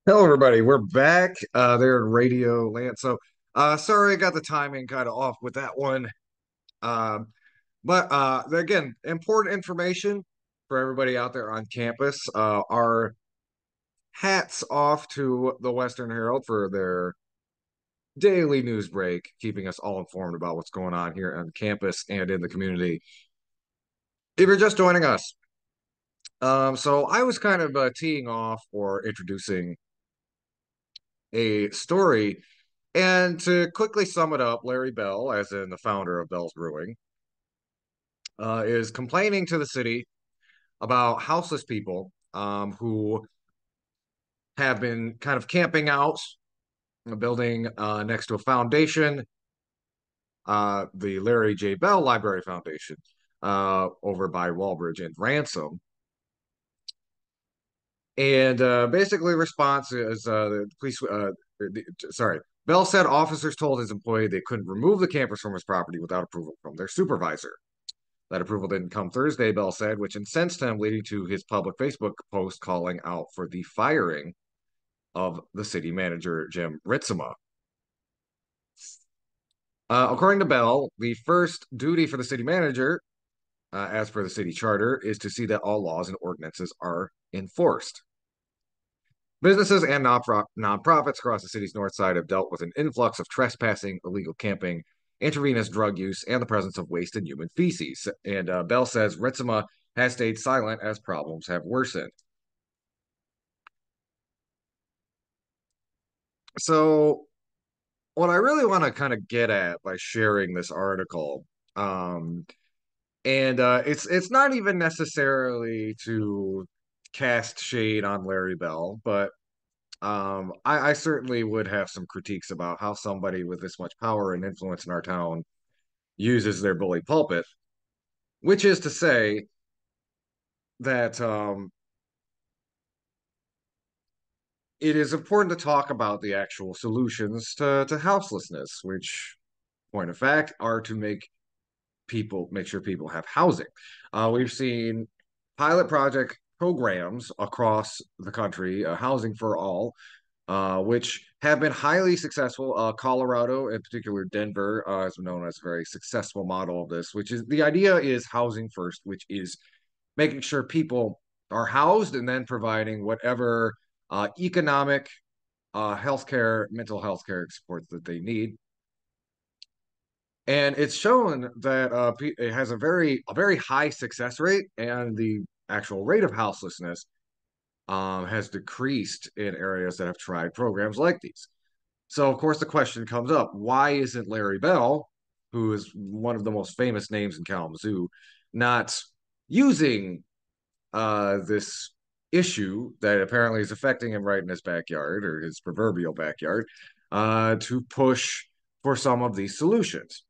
Hello, everybody. We're back there in Radio Land. Sorry I got the timing kind of off with that one. But again, important information for everybody out there on campus. Our hats off to the Western Herald for their daily news break, keeping us all informed about what's going on here on campus and in the community. If you're just joining us, so I was kind of teeing off or introducing a story. And to quickly sum it up, Larry Bell, as in the founder of Bell's Brewing, is complaining to the city about houseless people who have been kind of camping out in a building next to a foundation, the Larry J. Bell Library Foundation, over by Walbridge and Ransom. And basically, response is the police. Sorry, Bell said officers told his employee they couldn't remove the campers from his property without approval from their supervisor. That approval didn't come Thursday, Bell said, which incensed him, leading to his public Facebook post calling out for the firing of the city manager, Jim Ritzema. According to Bell, the first duty for the city manager, as per the city charter, is to see that all laws and ordinances are enforced. Businesses and nonprofits across the city's north side have dealt with an influx of trespassing, illegal camping, intravenous drug use, and the presence of waste and human feces. And Bell says Ritzema has stayed silent as problems have worsened. So, what I really want to kind of get at by sharing this article, um, and it's not even necessarily to cast shade on Larry Bell, but I certainly would have some critiques about how somebody with this much power and influence in our town uses their bully pulpit, which is to say that it is important to talk about the actual solutions to houselessness, which, point of fact, are to make sure people have housing. We've seen pilot project programs across the country, Housing for All, which have been highly successful. Colorado, in particular Denver, is known as a very successful model of this, which is the idea is housing first, which is making sure people are housed and then providing whatever economic, healthcare, mental health care support that they need. And it's shown that it has a very high success rate, and the actual rate of houselessness has decreased in areas that have tried programs like these. So, of course, the question comes up: why isn't Larry Bell, who is one of the most famous names in Kalamazoo, not using this issue that apparently is affecting him right in his backyard or his proverbial backyard to push for some of these solutions?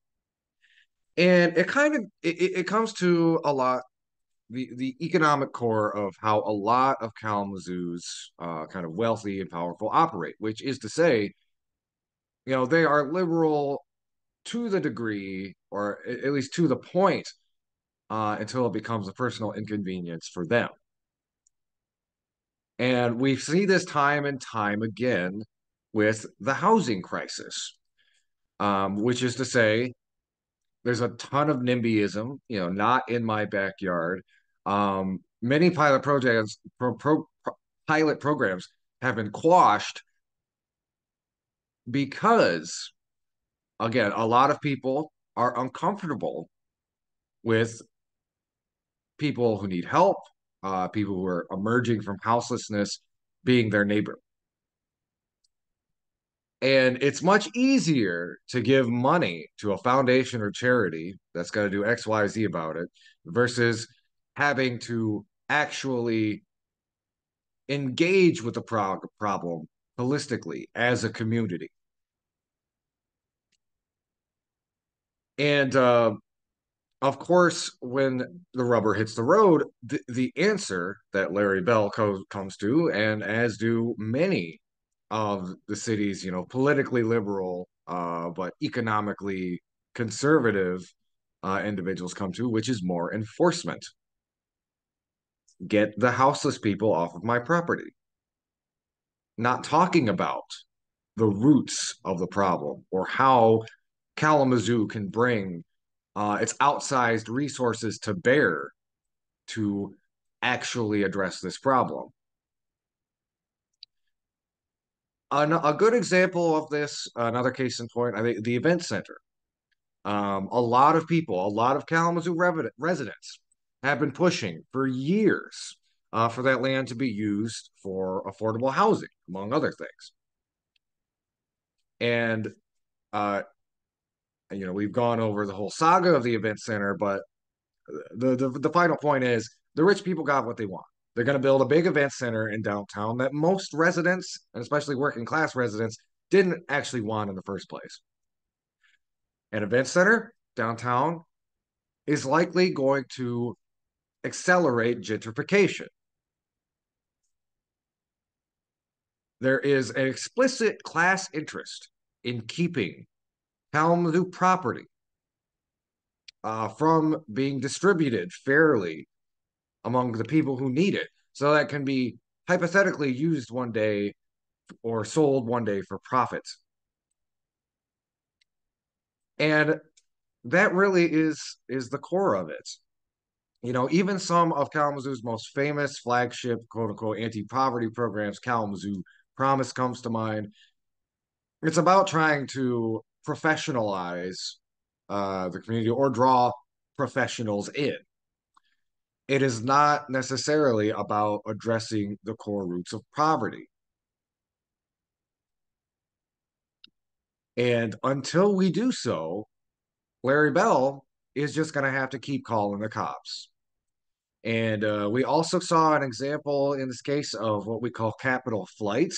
And it comes to a lot the economic core of how a lot of Kalamazoo's kind of wealthy and powerful operate, which is to say, they are liberal to the degree, or at least to the point, until it becomes a personal inconvenience for them. And we see this time and time again with the housing crisis, which is to say, there's a ton of NIMBYism, not in my backyard. Many pilot programs have been quashed because, again, a lot of people are uncomfortable with people who need help, people who are emerging from houselessness being their neighbor. And it's much easier to give money to a foundation or charity that's going to do X, Y, Z about it versus having to actually engage with the problem holistically as a community. And of course, when the rubber hits the road, the answer that Larry Bell comes to, and as do many of the city's, politically liberal, but economically conservative individuals come to, which is more enforcement. Get the houseless people off of my property. not talking about the roots of the problem or how Kalamazoo can bring its outsized resources to bear to actually address this problem. A good example of this, another case in point, I think the event center. A lot of people, a lot of Kalamazoo residents have been pushing for years for that land to be used for affordable housing, among other things. And uh, we've gone over the whole saga of the event center, but the final point is the rich people got what they want. They're going to build a big event center in downtown that most residents, and especially working class residents, didn't actually want in the first place. An event center downtown is likely going to accelerate gentrification. There is an explicit class interest in keeping Kalamazoo property from being distributed fairly among the people who need it, so that can be hypothetically used one day or sold one day for profit. And that really is the core of it. Even some of Kalamazoo's most famous flagship quote unquote anti-poverty programs, Kalamazoo Promise comes to mind. It's about trying to professionalize the community or draw professionals in. It is not necessarily about addressing the core roots of poverty. And until we do so, Larry Bell is just going to have to keep calling the cops. And we also saw an example in this case of what we call capital flight.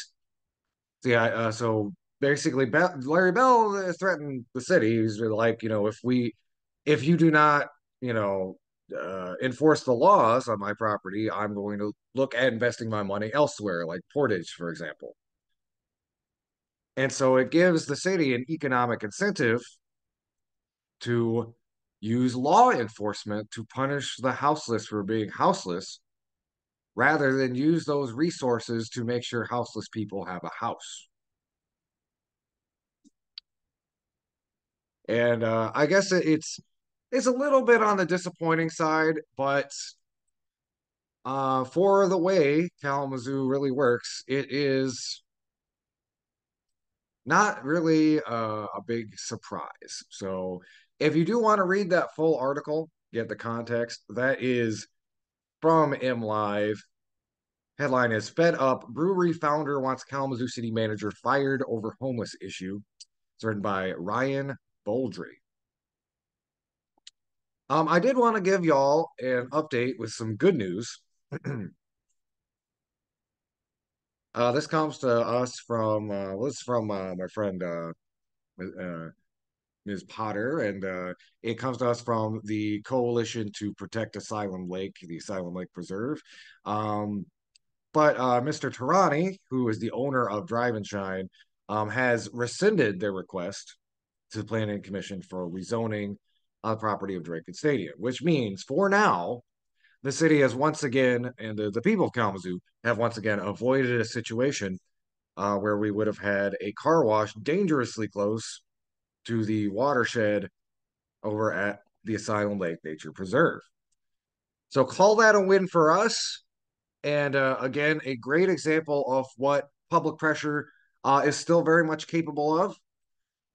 So basically, Larry Bell threatened the city. He's like, if you do not, you know, enforce the laws on my property, I'm going to look at investing my money elsewhere, like Portage, for example. And so it gives the city an economic incentive to use law enforcement to punish the houseless for being houseless rather than use those resources to make sure houseless people have a house. And I guess it's a little bit on the disappointing side, but for the way Kalamazoo really works, it is not really a big surprise. So if you do want to read that full article, get the context, that is from MLive. Headline is Fed Up Brewery Founder Wants Kalamazoo City Manager Fired Over Homeless Issue. It's written by Ryan Boldry. I did want to give y'all an update with some good news. This comes to us from my friend uh, Ms. Potter, and it comes to us from the Coalition to Protect Asylum Lake, the Asylum Lake Preserve. But Mr. Tarani, who is the owner of Drive and Shine, has rescinded their request to the Planning Commission for rezoning on the property of Drake Stadium, which means for now, the city has once again, and the people of Kalamazoo have once again avoided a situation where we would have had a car wash dangerously close to the watershed over at the Asylum Lake Nature Preserve. So call that a win for us. And again, a great example of what public pressure is still very much capable of.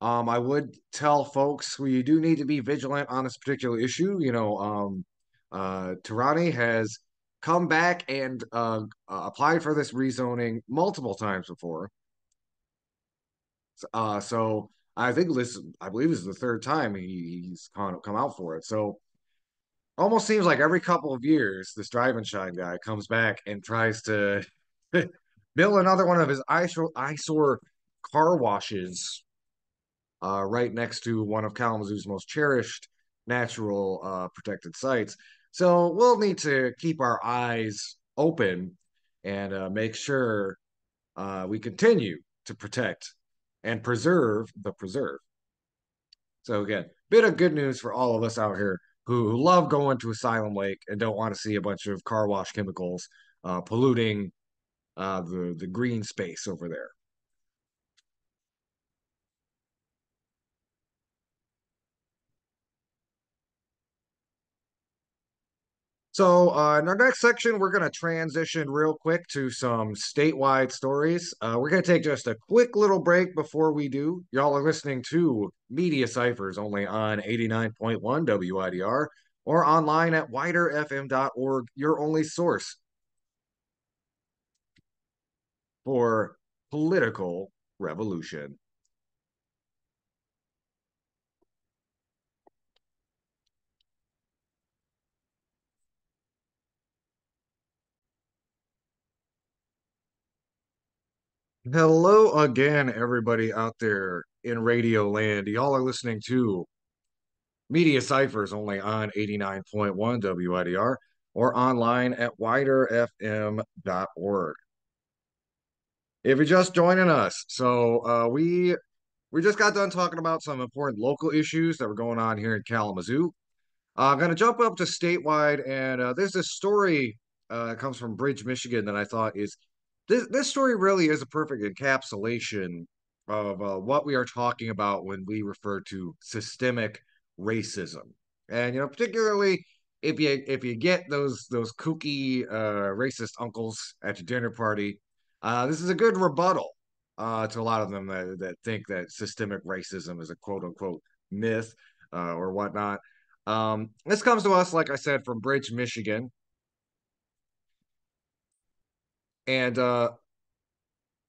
I would tell folks we do need to be vigilant on this particular issue. Tarani has come back and applied for this rezoning multiple times before. So I think I believe this is the third time he's come out for it. So almost seems like every couple of years, this Drive and Shine guy comes back and tries to build another one of his eyesore car washes right next to one of Kalamazoo's most cherished natural protected sites. So we'll need to keep our eyes open and make sure we continue to protect and preserve the preserve. So again, bit of good news for all of us out here who love going to Asylum Lake and don't want to see a bunch of car wash chemicals polluting the green space over there. So, in our next section, we're going to transition real quick to some statewide stories. We're going to take just a quick little break before we do. Y'all are listening to Media Cyphers only on 89.1 WIDR or online at widerfm.org, your only source for political revolution. Hello again, everybody out there in Radio Land. Y'all are listening to Media Cyphers only on 89.1 WIDR or online at widerfm.org. If you're just joining us, we just got done talking about some important local issues that were going on here in Kalamazoo. I'm going to jump up to statewide, and there's this story that comes from Bridge, Michigan, that I thought is this story really is a perfect encapsulation of what we are talking about when we refer to systemic racism, and particularly if you get those kooky racist uncles at your dinner party, this is a good rebuttal to a lot of them that think that systemic racism is a quote unquote myth or whatnot. This comes to us, like I said, from Bridge, Michigan. And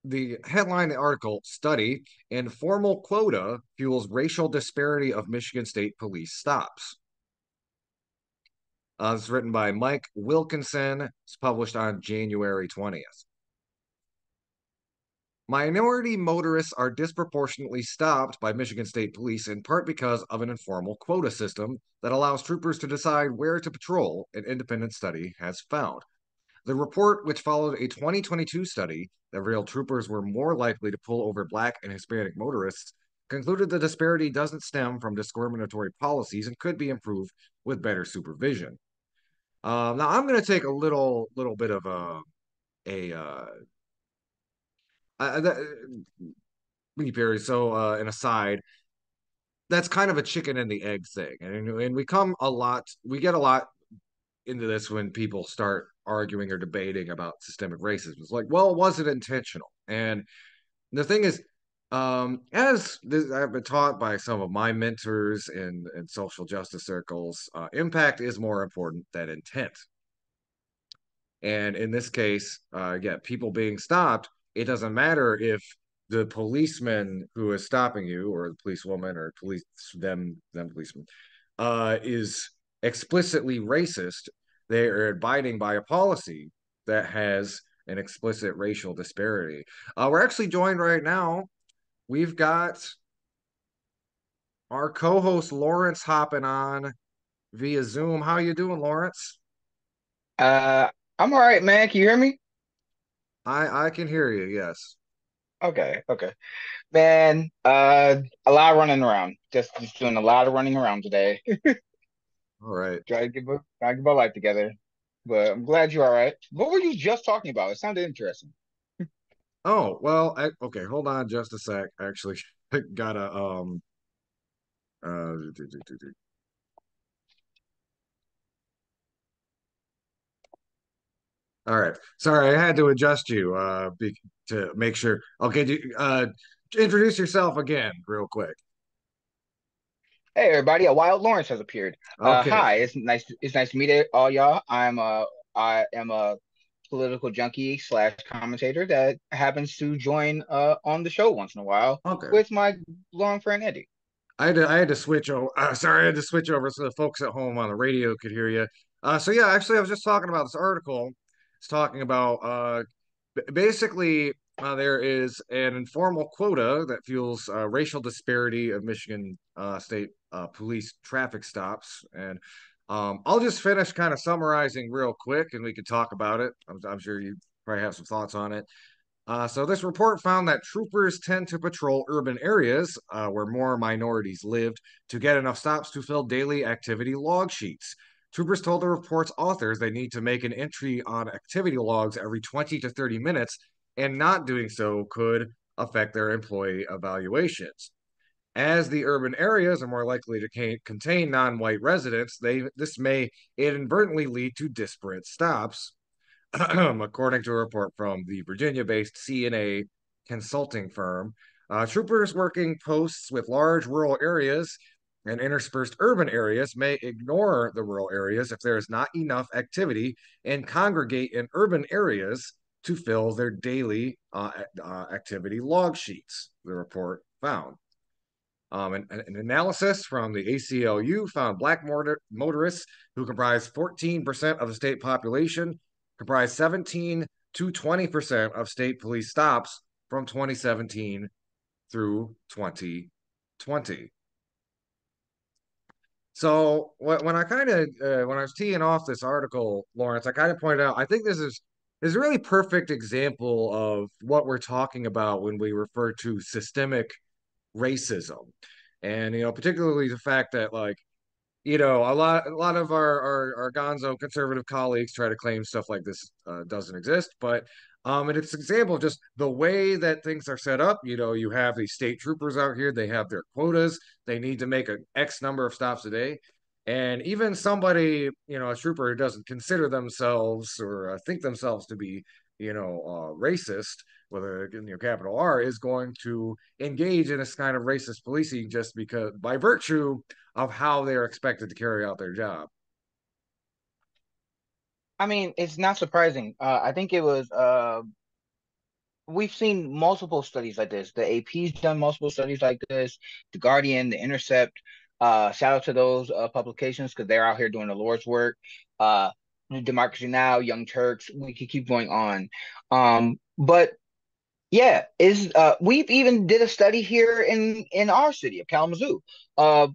the headline of the article, Study, Informal Quota Fuels Racial Disparity of Michigan State Police Stops. It's written by Mike Wilkinson. It's published on January 20th. Minority motorists are disproportionately stopped by Michigan State Police in part because of an informal quota system that allows troopers to decide where to patrol, an independent study has found. The report, which followed a 2022 study that revealed troopers were more likely to pull over Black and Hispanic motorists, concluded the disparity doesn't stem from discriminatory policies and could be improved with better supervision. Now, I'm going to take a little bit of a that, an aside. That's kind of a chicken and the egg thing, and we get a lot into this when people start arguing or debating about systemic racism. It's like, well, was it intentional? And the thing is, as this, I've been taught by some of my mentors in social justice circles, impact is more important than intent. And in this case, people being stopped, it doesn't matter if the policeman who is stopping you, or the policewoman, or them policeman, is explicitly racist. They are abiding by a policy that has an explicit racial disparity. We're actually joined right now. We've got our co-host Lawrence hopping on via Zoom. How you doing, Lawrence? Uh, I'm all right, man. Can you hear me? I can hear you. Yes. Okay. Man, a lot of running around. Just doing a lot of running around today. All right. Try to get my life together. But I'm glad you're all right. What were you just talking about? It sounded interesting. Oh, well, okay, hold on just a sec. I actually gotta all right. Sorry, I had to adjust you to make sure. Okay, introduce yourself again real quick. Hey, everybody! A Wild Lawrence has appeared. Okay. Hi. It's nice to meet all y'all. I am a political junkie slash commentator that happens to join on the show once in a while Okay. with my long friend Eddie. I had to switch over. Sorry, I had to switch over so the folks at home on the radio could hear you. So yeah, actually, I was just talking about this article. It's talking about basically there is an informal quota that fuels racial disparity of Michigan State police traffic stops, and I'll just finish kind of summarizing real quick, and we could talk about it. I'm sure you probably have some thoughts on it. So this report found that troopers tend to patrol urban areas where more minorities lived to get enough stops to fill daily activity log sheets. Troopers told the report's authors they need to make an entry on activity logs every 20 to 30 minutes, and not doing so could affect their employee evaluations. As the urban areas are more likely to contain non-white residents, this may inadvertently lead to disparate stops, according to a report from the Virginia-based CNA consulting firm. Troopers working posts with large rural areas and interspersed urban areas may ignore the rural areas if there is not enough activity and congregate in urban areas to fill their daily activity log sheets, the report found. An analysis from the ACLU found black motorists, who comprise 14% of the state population, comprise 17 to 20% of state police stops from 2017 through 2020. So when I kind of when I was teeing off this article, Lawrence, I kind of pointed out I think this is a really perfect example of what we're talking about when we refer to systemic racism. And particularly the fact that, like, a lot of our gonzo conservative colleagues try to claim stuff like this doesn't exist, but and it's an example of just the way that things are set up. You have these state troopers out here, they have their quotas, they need to make an X number of stops a day. And even somebody, a trooper who doesn't consider themselves or think themselves to be, racist with a capital R, is going to engage in this kind of racist policing just because by virtue of how they're expected to carry out their job. I mean, it's not surprising. I think it was we've seen multiple studies like this. The AP's done multiple studies like this. The Guardian, The Intercept. Shout out to those publications because they're out here doing the Lord's work. Uh, Democracy Now, Young Turks. We could keep going on. But yeah, is we've even did a study here in our city of Kalamazoo, uh,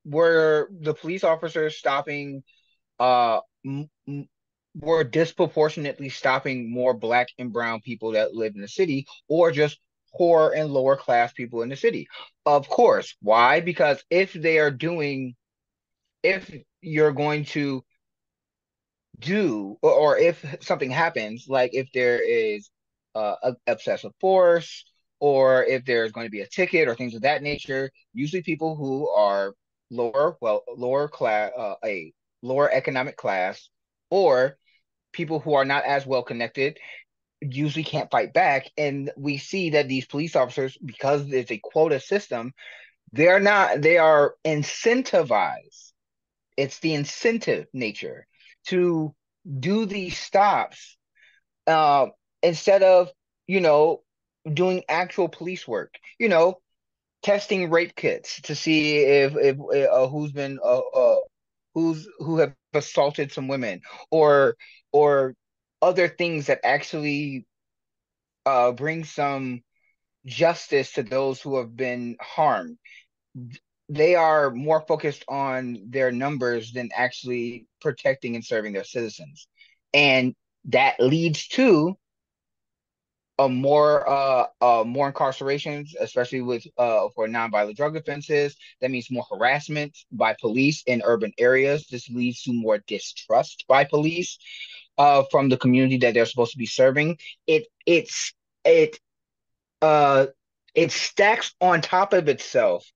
where the police officers stopping uh were disproportionately stopping more black and brown people that live in the city, or just poor and lower class people in the city. Of course. Why? Because if you're going to or if something happens, like if there is excessive force, or if there's going to be a ticket or things of that nature, usually people who are lower class, a lower economic class, or people who are not as well connected usually can't fight back. And we see that these police officers, because it's a quota system, they are incentivized. It's the incentive nature to do these stops, uh, instead of, you know, doing actual police work, testing rape kits to see if who have assaulted some women, or or other things that actually bring some justice to those who have been harmed. They are more focused on their numbers than actually protecting and serving their citizens. And that leads to more incarcerations, especially with for nonviolent drug offenses. That means more harassment by police in urban areas. This leads to more distrust by police from the community that they're supposed to be serving. It uh it stacks on top of itself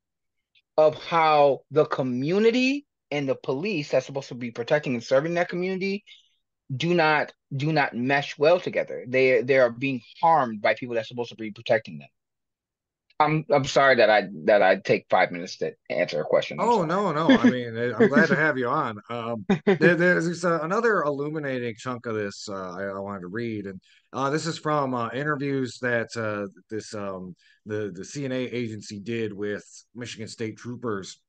of how the community and the police that's supposed to be protecting and serving that community do not mesh well together. They are being harmed by people that's supposed to be protecting them. I'm sorry that I take 5 minutes to answer a question. I'm Oh, sorry. no, no. I mean, I'm glad to have you on. There's another illuminating chunk of this I wanted to read, and this is from interviews that the CNA agency did with Michigan State troopers.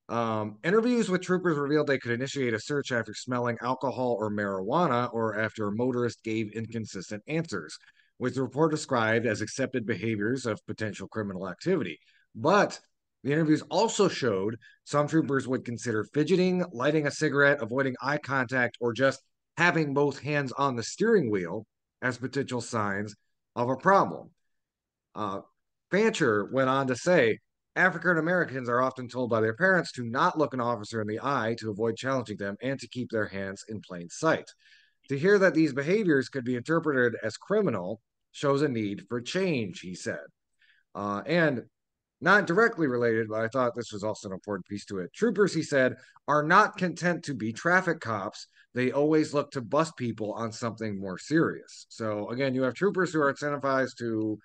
Interviews with troopers revealed they could initiate a search after smelling alcohol or marijuana, or after a motorist gave inconsistent answers, which the report described as accepted behaviors of potential criminal activity. But the interviews also showed some troopers would consider fidgeting, lighting a cigarette, avoiding eye contact, or just having both hands on the steering wheel as potential signs of a problem. Uh, Fancher went on to say, African Americans are often told by their parents to not look an officer in the eye to avoid challenging them and to keep their hands in plain sight. To hear that these behaviors could be interpreted as criminal shows a need for change, he said. And not directly related, but I thought this was also an important piece to it. Troopers, he said, are not content to be traffic cops. They always look to bust people on something more serious. So again, you have troopers who are incentivized to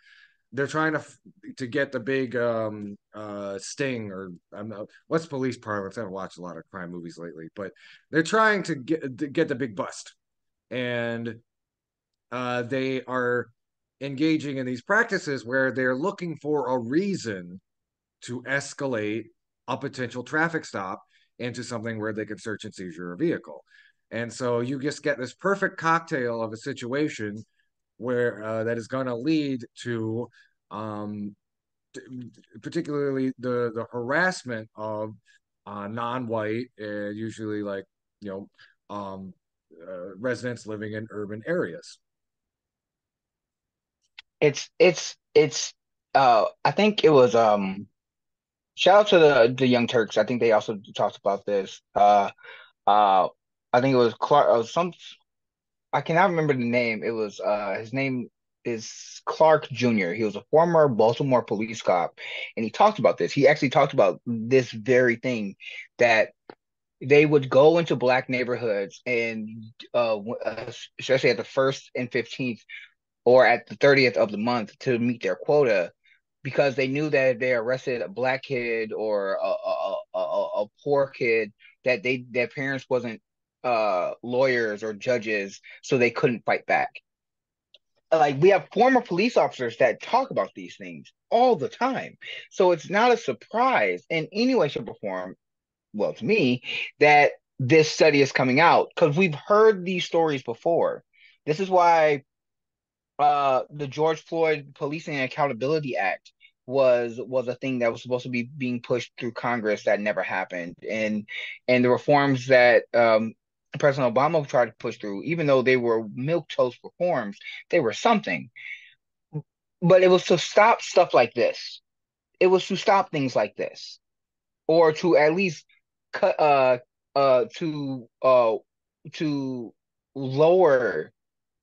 they're trying to get the big sting or what's police parlance. I haven't watched a lot of crime movies lately, but they're trying to get the big bust, and they are engaging in these practices where they're looking for a reason to escalate a potential traffic stop into something where they can search and seizure a vehicle. And so you just get this perfect cocktail of a situation where that is going to lead to um, particularly the harassment of non-white, usually like you know residents living in urban areas. It's I think it was shout out to the Young Turks. I think they also talked about this. Uh I think it was Clark some I cannot remember the name. It was his name is Clark Jr. He was a former Baltimore police cop, and he talked about this. He actually talked about this very thing that they would go into black neighborhoods and especially at the 1st and 15th or at the 30th of the month to meet their quota because they knew that if they arrested a black kid or a poor kid that their parents wasn't lawyers or judges, so they couldn't fight back. Like we have former police officers that talk about these things all the time. So it's not a surprise in any way, shape, or form, well, to me, that this study is coming out because we've heard these stories before. This is why the George Floyd Policing and Accountability Act was a thing that was supposed to be being pushed through Congress that never happened, and the reforms that President Obama tried to push through, even though they were milk toast reforms, they were something. But it was to stop stuff like this. It was to stop things like this, or to at least cut uh to uh to lower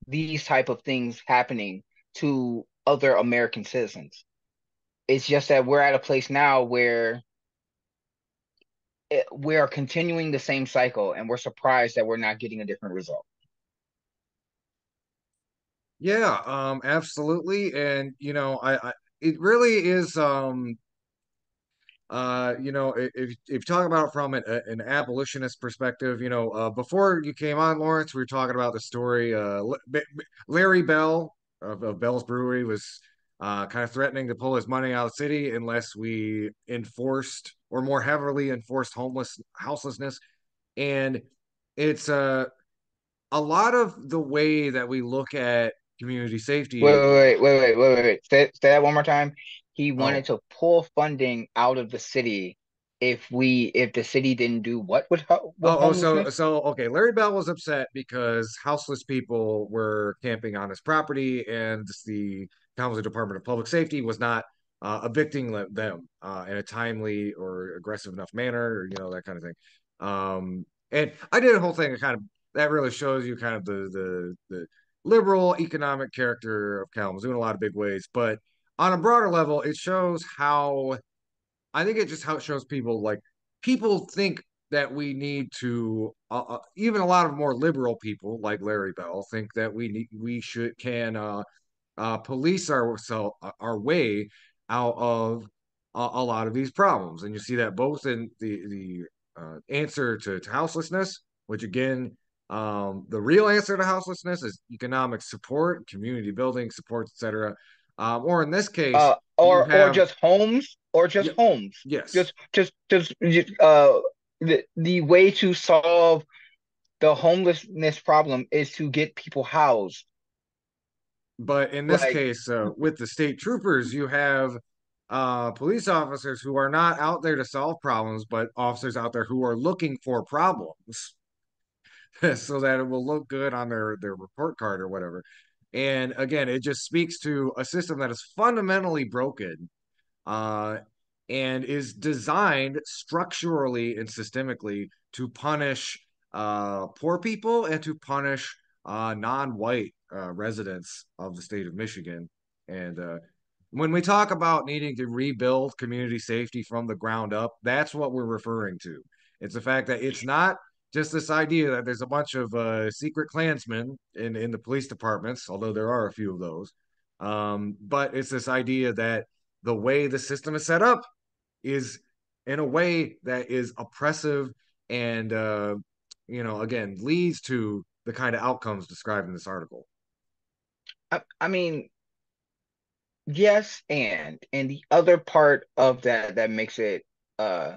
these type of things happening to other American citizens. It's just that we're at a place now where we are continuing the same cycle and we're surprised that we're not getting a different result. Yeah, absolutely. And I it really is if you talk about it from an abolitionist perspective, before you came on, Lawrence, we were talking about the story. Larry Bell of Bell's Brewery was kind of threatening to pull his money out of the city unless we enforced or more heavily enforced houselessness. And it's a lot of the way that we look at community Wait, safety. wait, wait, wait, wait, wait, wait, wait. Say that one more time. He wanted Oh, to pull funding out of the city if the city didn't do what with with so homelessness. so okay. Larry Bell was upset because houseless people were camping on his property, and the Kalamazoo Department of Public Safety was not evicting them in a timely or aggressive enough manner, or that kind of thing. And I did a whole thing that kind of that really shows you kind of the liberal economic character of Kalamazoo in a lot of big ways, but on a broader level, it shows how I think it just how it shows people like people think that we need to even a lot of more liberal people like Larry Bell think that we should can police our way out of a lot of these problems, and you see that both in the answer to houselessness, which again the real answer to houselessness is economic support, community building support, etc. Or in this case, you Or have just homes, or just yeah, homes. yes. Just the way to solve the homelessness problem is to get people housed. But in this Like, case, with the state troopers, you have police officers who are not out there to solve problems, but officers out there who are looking for problems so that it will look good on their report card or whatever. And again, it just speaks to a system that is fundamentally broken. Uh, and is designed structurally and systemically to punish poor people and to punish non-white residents of the state of Michigan. And when we talk about needing to rebuild community safety from the ground up, that's what we're referring to. It's the fact that it's not just this idea that there's a bunch of secret Klansmen in the police departments, although there are a few of those. But it's this idea that the way the system is set up is in a way that is oppressive and again leads to the kind of outcomes described in this article. I mean, yes, and the other part of that makes it uh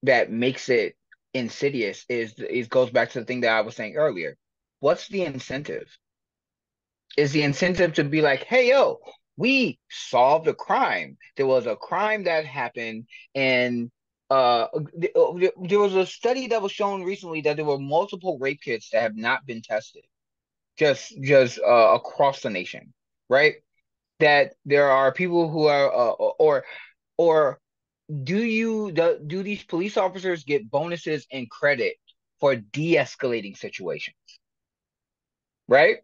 that makes it insidious is goes back to the thing that I was saying earlier. What's the incentive? Is the incentive to be like, hey, yo, we solved a crime. There was a crime that happened, and there was a study that was shown recently that there were multiple rape kits that have not been tested, just across the nation, right? That there are people who are, or do these police officers get bonuses and credit for de-escalating situations, right?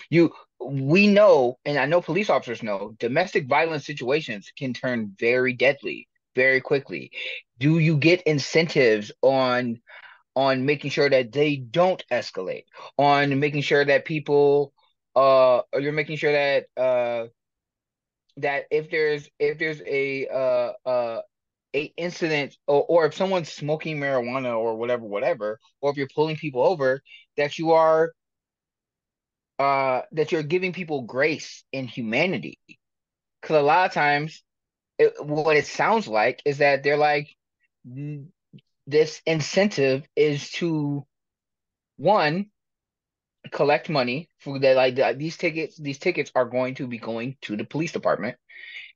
You we know, and I know police officers know, domestic violence situations can turn very deadly very quickly. Do you get incentives on making sure that they don't escalate, on making sure that people or you're making sure that that if there's a incident, or if someone's smoking marijuana or whatever, or if you're pulling people over, that you are that you're giving people grace and humanity. Because a lot of times, what it sounds like is that they're like, this incentive is to, one, collect money for that. Like these tickets are going to be going to the police department,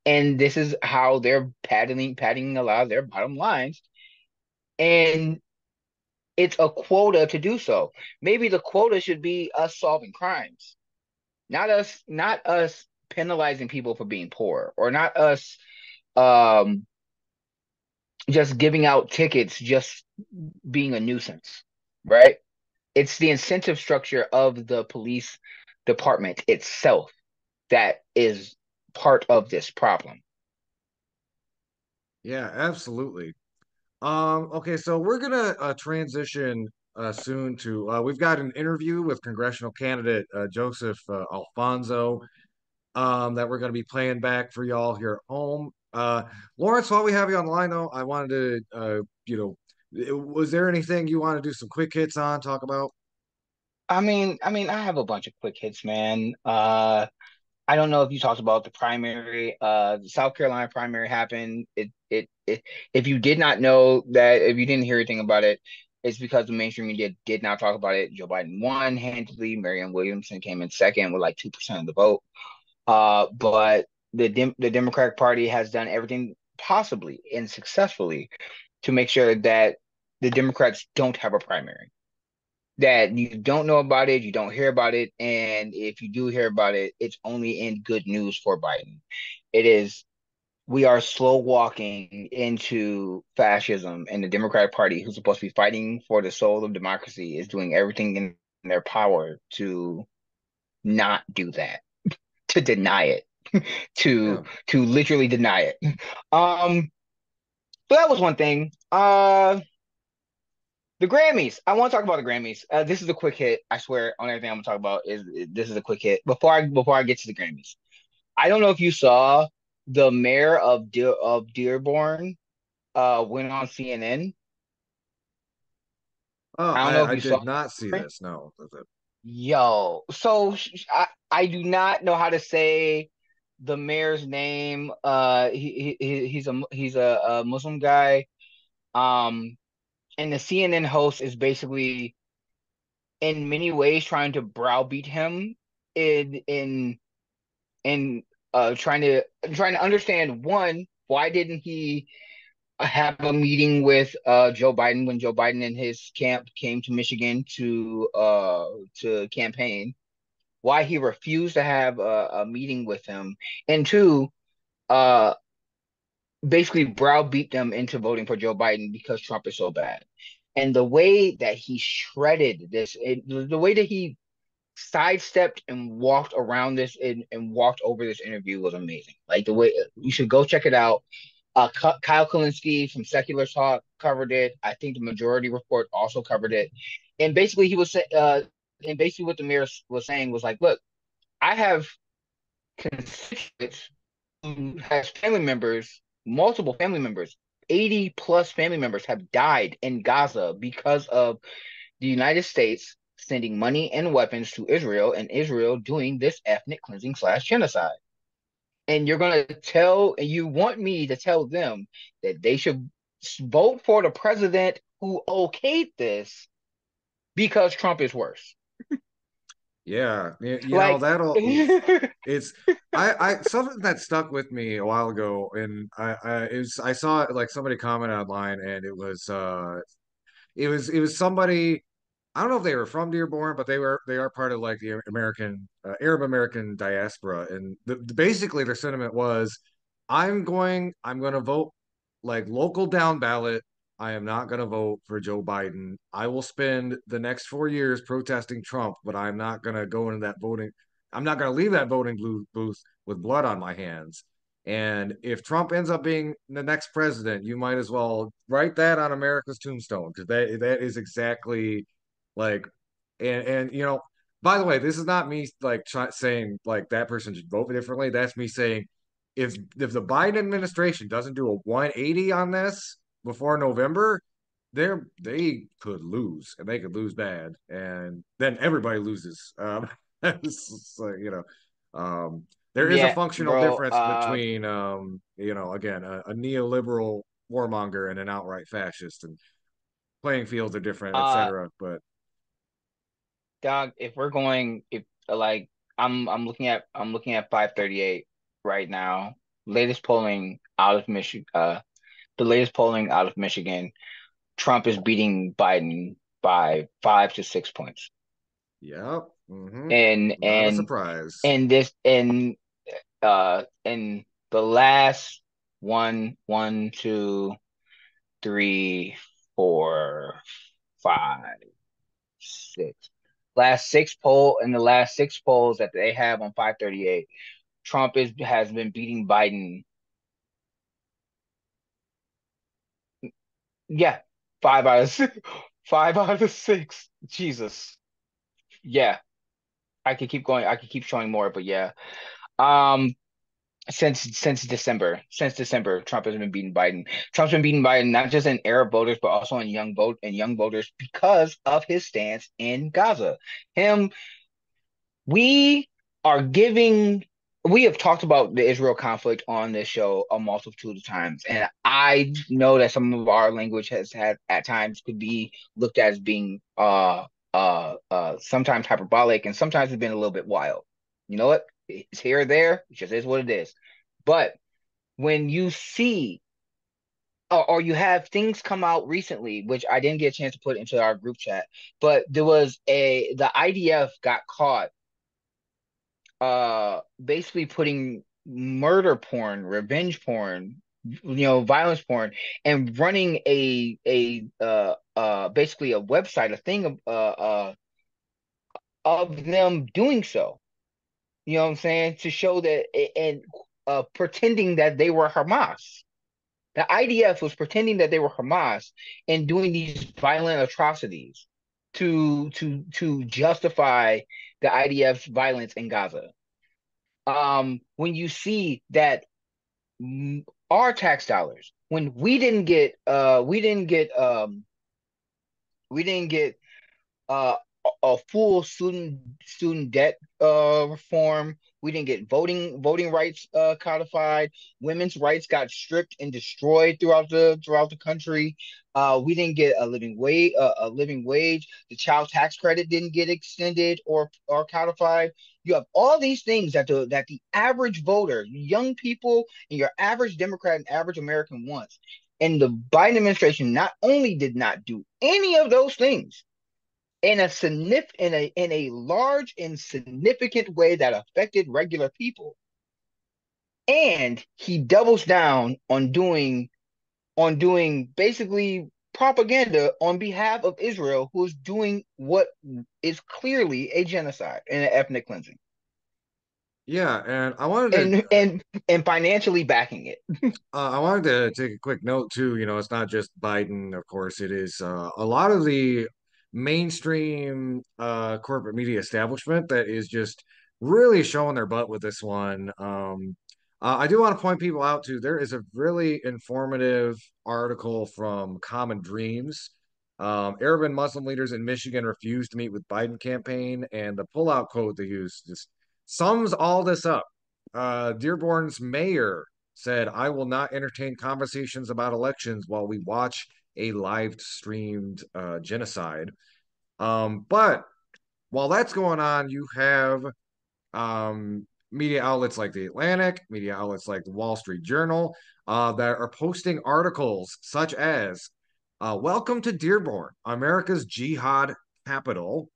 and this is how they're padding a lot of their bottom lines. And it's a quota to do so. Maybe the quota should be us solving crimes, not us penalizing people for being poor, or not us um just giving out tickets, just being a nuisance, right? It's the incentive structure of the police department itself that is part of this problem. Yeah, absolutely. Okay, so we're gonna transition soon to we've got an interview with congressional candidate Joseph Alfonso that we're gonna be playing back for y'all here at home. Lawrence, while we have you on the line though, I wanted to was there anything you want to do some quick hits on, talk about? I mean, I have a bunch of quick hits, man. I don't know if you talked about the primary. The South Carolina primary happened. If you did not know that, if you didn't hear anything about it, it's because the mainstream media did not talk about it. Joe Biden won handily. Marianne Williamson came in second with like 2% of the vote. But the Democratic Party has done everything possibly and successfully to make sure that the Democrats don't have a primary, that you don't know about it, you don't hear about it, and if you do hear about it, it's only in good news for Biden. It is We are slow walking into fascism, and the Democratic Party, who's supposed to be fighting for the soul of democracy, is doing everything in their power to not do that, to deny it, Yeah. to literally deny it. Um, so that was one thing. The Grammys. I want to talk about the Grammys. This is a quick hit. I swear on everything I'm gonna talk about is this is a quick hit. Before I get to the Grammys, I don't know if you saw the mayor of Dearborn went on CNN. Oh, I don't know if I you saw did not see that. this. No. Yo, so I do not know how to say the mayor's name. He's a Muslim guy. Um, and the CNN host is basically in many ways trying to browbeat him in in in trying to understand, one, why didn't he have a meeting with Joe Biden when Joe Biden and his camp came to Michigan to campaign, why he refused to have a meeting with him, and two, uh basically browbeat them into voting for Joe Biden because Trump is so bad. And the way that he shredded the way that he sidestepped and walked around this and walked over this interview was amazing. Like the way you should go check it out. Kyle Kalinske from Secular Talk covered it. I think the Majority Report also covered it. And basically, and basically what the mayor was saying was like, look, I have constituents who has family members, multiple family members, 80 plus family members have died in Gaza because of the United States sending money and weapons to Israel and Israel doing this ethnic cleansing slash genocide. And you want me to tell them that they should vote for the president who okayed this because Trump is worse. Yeah, Like, that'll oof. It's I something that stuck with me a while ago, and I saw like somebody comment online, and it was somebody. I don't know if they were from Dearborn, but they are part of like the American Arab American diaspora, and basically their sentiment was, I'm going to vote like local down ballot. I am not going to vote for Joe Biden. I will spend the next 4 years protesting Trump, but I'm not going to go into that voting. I'm not going to leave that voting booth with blood on my hands. And if Trump ends up being the next president, you might as well write that on America's tombstone, because that is exactly like, and by the way, this is not me like saying like that person should vote differently. That's me saying, if the Biden administration doesn't do a 180 on this before November, they could lose, and they could lose bad, and then everybody loses. So, there is a yeah, functional bro. difference between again, a neoliberal warmonger and an outright fascist, and playing fields are different, Uh, etc. But Dog, if we're going, if like I'm looking at 538 right now. Latest polling out of Michigan, the latest polling out of Michigan, Trump is beating Biden by 5 to 6 points. yeah, hmm, And not a and surprise. and this and the last one, two, three, four, five, six. The last six polls that they have on 538, Trump has been beating Biden. Yeah, five out of six, 5 out of 6. Jesus. Yeah, I could keep going. I could keep showing more, but yeah. Um, since December, Trump has been beating Biden. Trump's been beating Biden not just in Arab voters, but also in young voters because of his stance in Gaza. Him We are giving, we have talked about the Israel conflict on this show a multitude of times. And I know that some of our language has had at times could be looked at as being sometimes hyperbolic and sometimes it's been a little bit wild. You know what? It's here or there, it just is what it is. But when you see or you have things come out recently, which I didn't get a chance to put into our group chat, but the IDF got caught basically putting murder porn, revenge porn, violence porn, and running basically a website, a thing of them doing so. You know what I'm saying? To show that and pretending that they were Hamas. The IDF was pretending that they were Hamas and doing these violent atrocities to justify the IDF's violence in Gaza. When you see that our tax dollars, when we didn't get uh, a full student debt reform. We didn't get voting rights codified. Women's rights got stripped and destroyed throughout the country. We didn't get a living wage. The child tax credit didn't get extended or codified. You have all these things that the average voter, young people, and your average Democrat and average American wants. And the Biden administration not only did not do any of those things, in a large and significant way that affected regular people. and he doubles down on doing basically propaganda on behalf of Israel, who is doing what is clearly a genocide and an ethnic cleansing, Yeah, and I wanted to and financially backing it. I wanted to take a quick note too. It's not just Biden, of course. It is a lot of the mainstream corporate media establishment that is just really showing their butt with this one. I do want to point people out to. There is a really informative article from Common Dreams. Arab and Muslim leaders in Michigan refused to meet with Biden campaign, and the pullout code they used just sums all this up. Dearborn's mayor said, I will not entertain conversations about elections while we watch a live streamed genocide. But while that's going on, you have media outlets like The Atlantic, media outlets like the Wall Street Journal that are posting articles such as Welcome to Dearborn, America's Jihad Capital,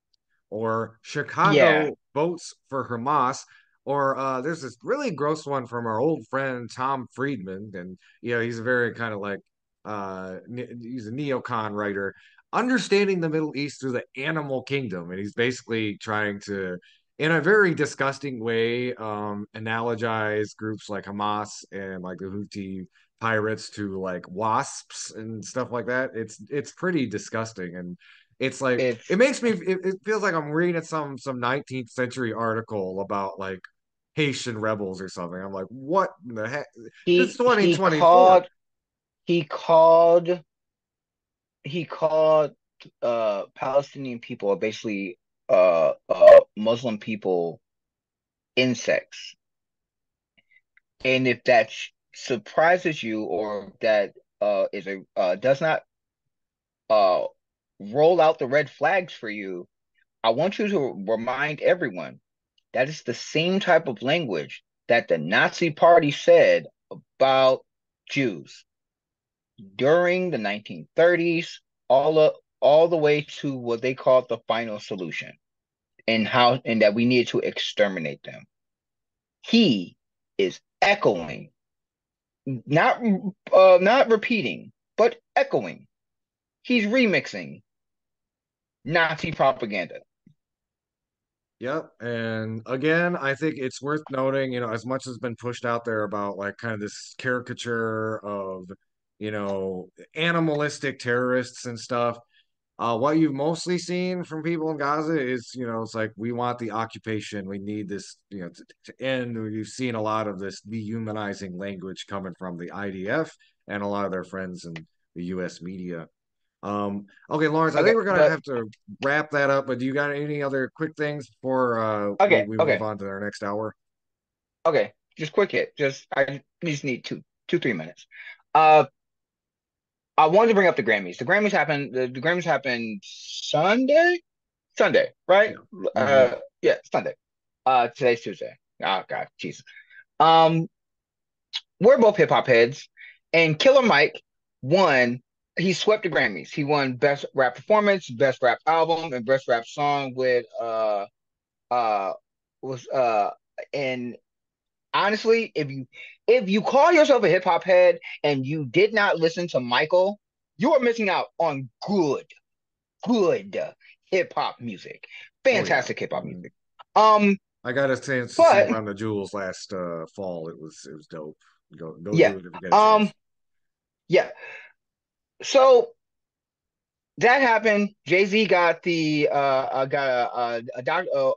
or Yeah, Chicago votes for Hamas, or there's this really gross one from our old friend Tom Friedman, and he's a very kind of like he's a neocon writer, understanding the Middle East through the animal kingdom, and he's basically trying to, in a very disgusting way, analogize groups like Hamas and like the Houthi pirates to like wasps and stuff like that. It's pretty disgusting, and it's like it's it feels like I'm reading some 19th century article about like Haitian rebels or something. I'm like, what in the heck? This is he he 2024. called he called he called Palestinian people, basically Muslim people, insects. And if that surprises you, or that is a does not uh roll out the red flags for you, I want you to remind everyone that is the same type of language that the Nazi Party said about Jews during the 1930s, all the way to what they called the final solution, and that we needed to exterminate them. He is echoing, not repeating, but echoing. He's remixing Nazi propaganda. Yep. And again, I think it's worth noting, as much as has been pushed out there about like kind of this caricature of, animalistic terrorists and stuff. What you've mostly seen from people in Gaza is, it's like we want the occupation. We need this, to end. You've seen a lot of this dehumanizing language coming from the IDF and a lot of their friends in the U.S. media. Okay, Lawrence, I think Okay, we're gonna but have to wrap that up. But do you got any other quick things before we okay, we move okay, on to our next hour? okay. Just quick hit. I just need 3 minutes. Uh, I wanted to bring up the Grammys. The Grammys happened Sunday. Sunday, right? Yeah. Hmm. Yeah, Sunday. Today's Tuesday. Oh God, Jesus. Um, we're both hip hop heads, and Killer Mike won. He swept the Grammys. He won Best Rap Performance, Best Rap Album, and Best Rap Song with uh was and honestly, if you call yourself a hip hop head and you did not listen to Michael, you are missing out on good hip hop music. Oh yeah. Fantastic hip hop Mhm. music. Um, I got a chance to see but Run the Jewels last fall. It was dope. Go yeah. do it if you get a Um, chance. yeah. So that happened. Jay-Z got the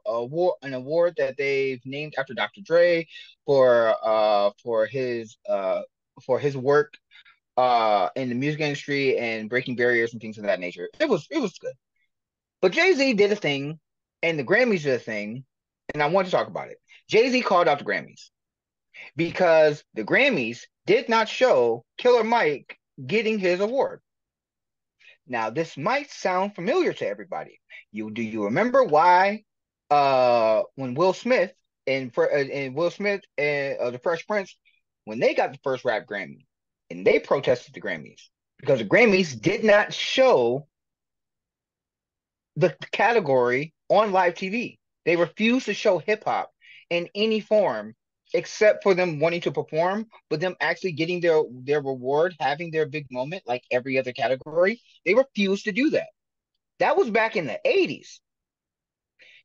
award, an award that they've named after Dr. Dre for his work in the music industry and breaking barriers and things of that nature. It was good. But Jay-Z did a thing, and the Grammys did a thing, and I want to talk about it. Jay-Z called out the Grammys because the Grammys did not show Killer Mike getting his award. Now, this might sound familiar to everybody. Do you remember why when Will Smith and the Fresh Prince, when they got the first rap Grammy and they protested the Grammys because the Grammys did not show the category on live TV. They refused to show hip hop in any form except for them wanting to perform, but them actually getting their reward, having their big moment like every other category, they refused to do that. That was back in the 80s.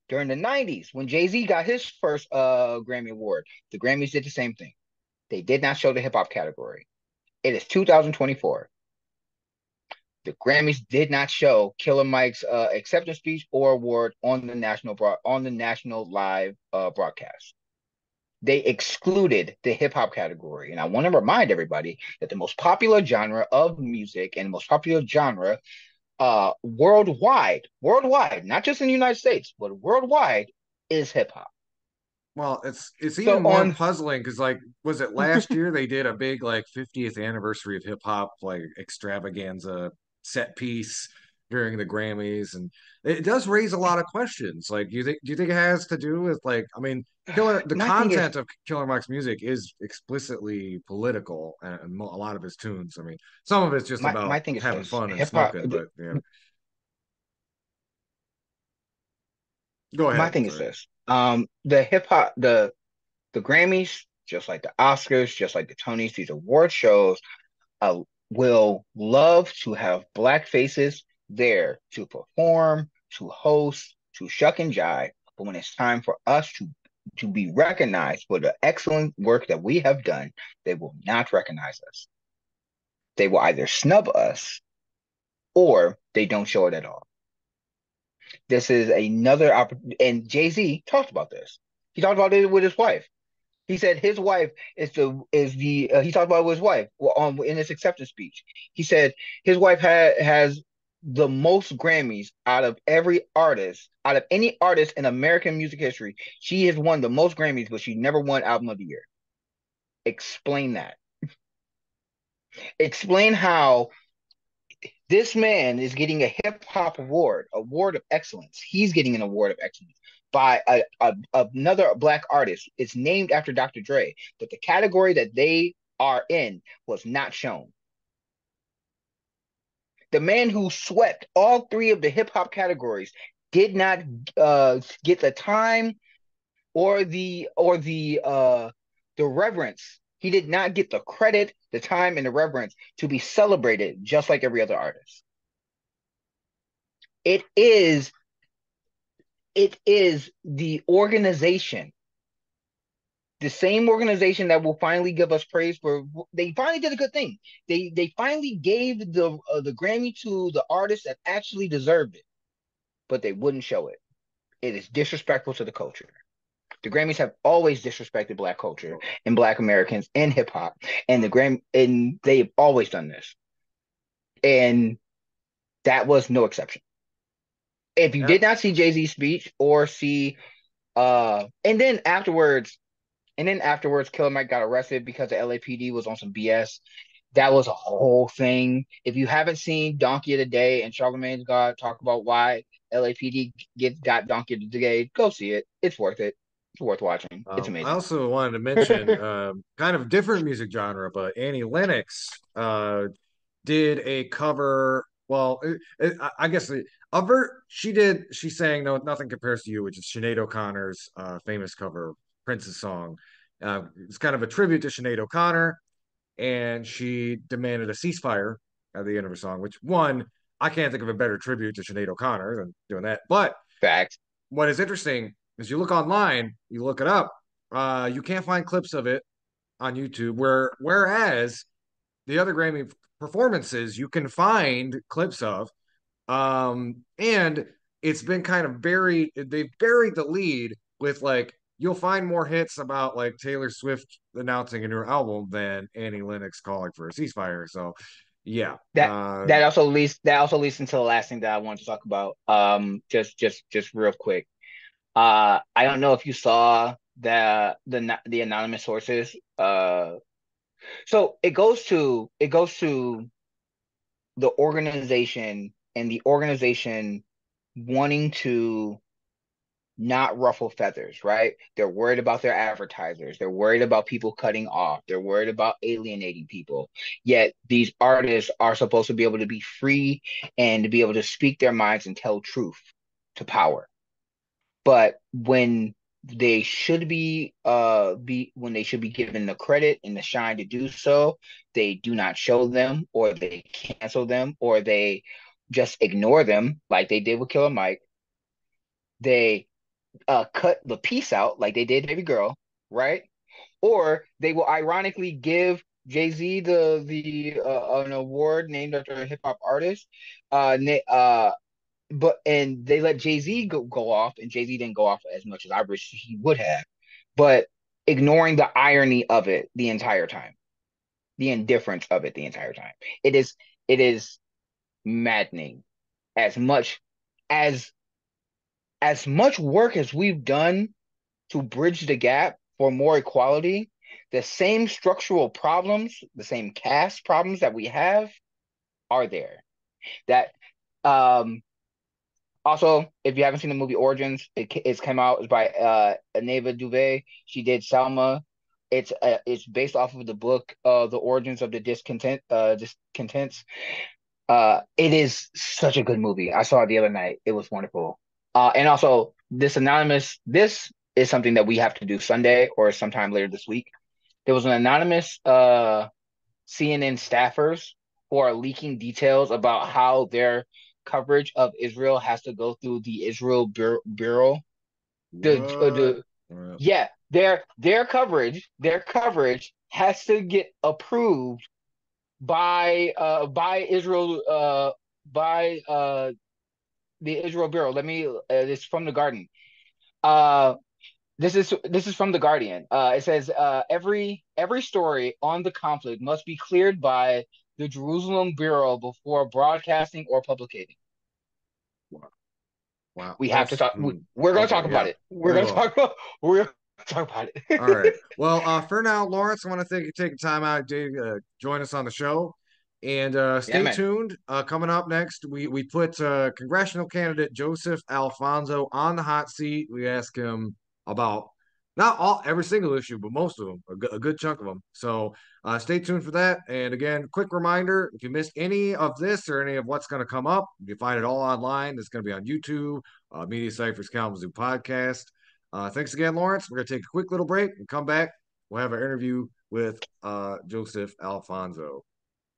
During the 90s, when Jay-Z got his first Grammy Award, the Grammys did the same thing. They did not show the hip hop category. It is 2024. The Grammys did not show Killer Mike's acceptance speech or award on the national live broadcast. They excluded the hip hop category, and I want to remind everybody that the most popular genre of music and the most popular genre worldwide, not just in the United States, but worldwide, is hip hop. Well, it's So even more on puzzling because like was it last year they did a big like 50th anniversary of hip hop like extravaganza set piece during the Grammys, and it does raise a lot of questions. Like do you think it has to do with like I mean the my thing is content of Killer Mike's music is explicitly political and a lot of his tunes. I mean some of it's just my about thing is having this fun and hip hop smoking, but go my ahead. thing is Sorry. this the hip hop the Grammys, just like the Oscars, just like the Tonys, these award shows uh, will love to have black faces there to perform, to host, to shuck and jive. But when it's time for us to be recognized for the excellent work that we have done, they will not recognize us. They will either snub us or they don't show it at all. This is another opportunity, and Jay Z talked about this. He talked about it with his wife. He said his wife is the he talked about it with his wife in his acceptance speech. He said his wife has the most Grammys out of any artist in American music history. She has won the most Grammys, but she never won Album of the Year. Explain that. Explain how this man is getting a hip hop award of excellence. He's getting an award of excellence by another black artist. It's named after Dr. Dre, but the category that they are in was not shown. The man who swept all three of the hip hop categories did not get the time or the reverence. He did not get the credit, the time, and the reverence to be celebrated just like every other artist. It is it is the same organization that will finally give us praise for. They finally did a good thing. They finally gave the Grammy to the artist that actually deserved it, but they wouldn't show it. It is disrespectful to the culture. The Grammys have always disrespected Black culture and Black Americans and hip hop, and they've always done this, and that was no exception. If you Yeah. did not see Jay Z's speech or see and then afterwards, Killer Mike got arrested because the LAPD was on some BS. That was a whole thing. If you haven't seen Donkey of the Day and Charlemagne's God talk about why LAPD got Donkey of the Day, go see it. It's worth it. It's worth watching. It's I amazing. also wanted to mention kind of different music genre, but Annie Lennox did a cover. Well, I guess she sang "No Nothing Compares to You," which is Sinead O'Connor's famous cover of Prince's song. It's kind of a tribute to Sinead O'Connor, and she demanded a ceasefire at the end of her song. Which one I can't think of a better tribute to Sinead O'Connor than doing that. But Facts. what is interesting is you look online, you look it up, you can't find clips of it on YouTube. Whereas the other Grammy performances you can find clips of, and it's been kind of buried. They've buried the lead with like you'll find more hits about like Taylor Swift announcing a new album than Annie Lennox calling for a ceasefire. So, yeah, That that also leads into the last thing that I wanted to talk about. Just real quick. I don't know if you saw the anonymous sources. So it goes to the organization and the organization wanting to not ruffle feathers, right? They're worried about their advertisers. They're worried about people cutting off. They're worried about alienating people. Yet these artists are supposed to be able to be free and to be able to speak their minds and tell truth to power. But when they should be when they should be given the credit and the shine to do so, they do not show them, or they cancel them, or they just ignore them like they did with Killer Mike. They cut the piece out like they did Baby Girl, right? Or they will ironically give Jay-Z the an award named after a hip hop artist. But and they let Jay-Z go off, and Jay-Z didn't go off as much as I wish he would have. But ignoring the irony of it the entire time, the indifference of it the entire time. It is maddening. As much as as much work as we've done to bridge the gap for more equality, the same structural problems, the same caste problems that we have are there. That Also, if you haven't seen the movie Origins, it's come out. It's by Neva Duve. She did Selma. It's based off of the book The Origins of the Discontents. It is such a good movie. I saw it the other night. It was wonderful. And also this is something that we have to do Sunday or sometime later this week. There was an anonymous CNN staffers who are leaking details about how their coverage of Israel has to go through the Israel Bureau. What? The Yeah, their coverage has to get approved by Israel by the Israel Bureau. It's from the Guardian. Uh this is from the Guardian. It says every story on the conflict must be cleared by the Jerusalem Bureau before broadcasting or publicating. Wow. Wow. We have to That's talk. We're going to okay. talk about Yeah, it. We're we going to will. talk about. We're going to talk about All right. it. Well, for now, Lawrence, I want to thank you for taking time out to join us on the show. And Yeah, stay man. tuned. Coming up next, we put congressional candidate Joseph Alfonso on the hot seat. We ask him about not all every single issue, but most of them, a good chunk of them. So stay tuned for that. And again, quick reminder: if you missed any of this or any of what's going to come up, you can find it all online. It's going to be on YouTube, Media Cyphers Kalamazoo podcast. Thanks again, Lawrence. We're going to take a quick little break and come back. We'll have an interview with Joseph Alfonso.